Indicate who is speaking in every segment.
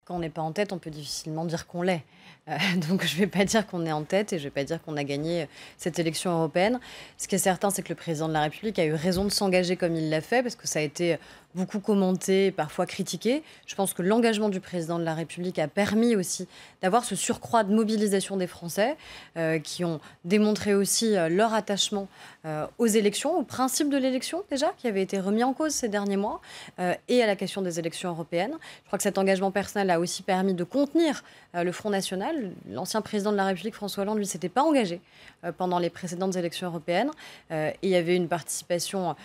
Speaker 1: quand on n'est pas en tête, on peut difficilement dire qu'on l'est. Donc je ne vais pas dire qu'on est en tête et je ne vais pas dire qu'on a gagné cette élection européenne. Ce qui est certain, c'est que le président de la République a eu raison de s'engager comme il l'a fait, parce que ça a été beaucoup commenté, parfois critiqué. Je pense que l'engagement du président de la République a permis aussi d'avoir ce surcroît de mobilisation des Français qui ont démontré aussi leur attachement aux élections, au principe de l'élection déjà, qui avait été remis en cause ces derniers mois, et à la question des élections européennes. Je crois que cet engagement personnel a aussi permis de contenir le Front National. L'ancien président de la République, François Hollande, lui, ne s'était pas engagé pendant les précédentes élections européennes. Et il y avait une participation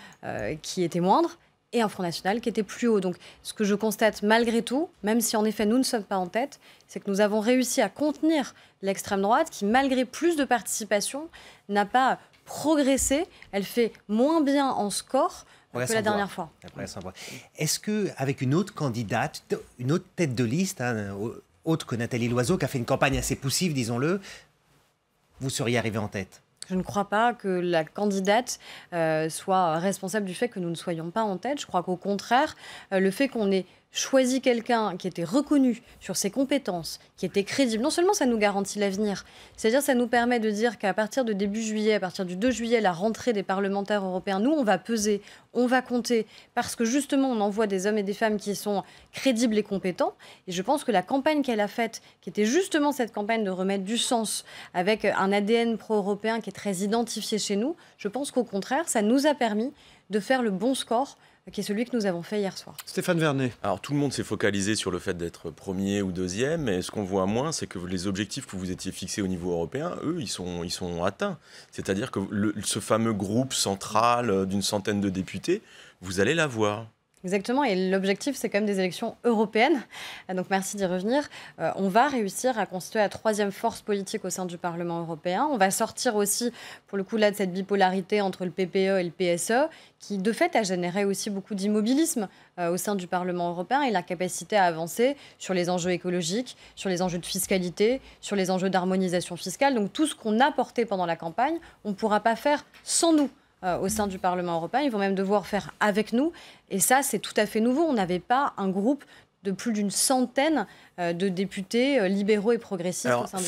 Speaker 1: qui était moindre et un Front National qui était plus haut. Donc ce que je constate malgré tout, même si en effet nous ne sommes pas en tête, c'est que nous avons réussi à contenir l'extrême droite qui, malgré plus de participation, n'a pas progressé. Elle fait moins bien en score que la dernière fois.
Speaker 2: Est-ce qu'avec une autre candidate, une autre tête de liste, autre que Nathalie Loiseau, qui a fait une campagne assez poussive, disons-le, vous seriez arrivé en tête?
Speaker 1: Je ne crois pas que la candidate soit responsable du fait que nous ne soyons pas en tête. Je crois qu'au contraire, le fait qu'on ait choisi quelqu'un qui était reconnu sur ses compétences, qui était crédible, non seulement ça nous garantit l'avenir, c'est-à-dire ça nous permet de dire qu'à partir de début juillet, à partir du 2 juillet, la rentrée des parlementaires européens, nous, on va peser, on va compter, parce que justement, on envoie des hommes et des femmes qui sont crédibles et compétents. Et je pense que la campagne qu'elle a faite, qui était justement cette campagne de remettre du sens, avec un ADN pro-européen qui est très identifié chez nous, je pense qu'au contraire, ça nous a permis de faire le bon score, qui est celui que nous avons fait hier soir.
Speaker 3: Stéphane Vernet.
Speaker 4: Alors tout le monde s'est focalisé sur le fait d'être premier ou deuxième, mais ce qu'on voit moins, c'est que les objectifs que vous étiez fixés au niveau européen, eux, ils sont atteints. C'est-à-dire que ce fameux groupe central d'une centaine de députés, vous allez l'avoir.
Speaker 1: Exactement, et l'objectif, c'est quand même des élections européennes. Donc merci d'y revenir. On va réussir à constituer la troisième force politique au sein du Parlement européen. On va sortir aussi, pour le coup, là, de cette bipolarité entre le PPE et le PSE, qui, de fait, a généré aussi beaucoup d'immobilisme au sein du Parlement européen et la capacité à avancer sur les enjeux écologiques, sur les enjeux de fiscalité, sur les enjeux d'harmonisation fiscale. Donc tout ce qu'on a porté pendant la campagne, on ne pourra pas faire sans nous. Au sein du Parlement européen. Ils vont même devoir faire avec nous. Et ça, c'est tout à fait nouveau. On n'avait pas un groupe de plus d'une centaine de députés libéraux et progressistes au sein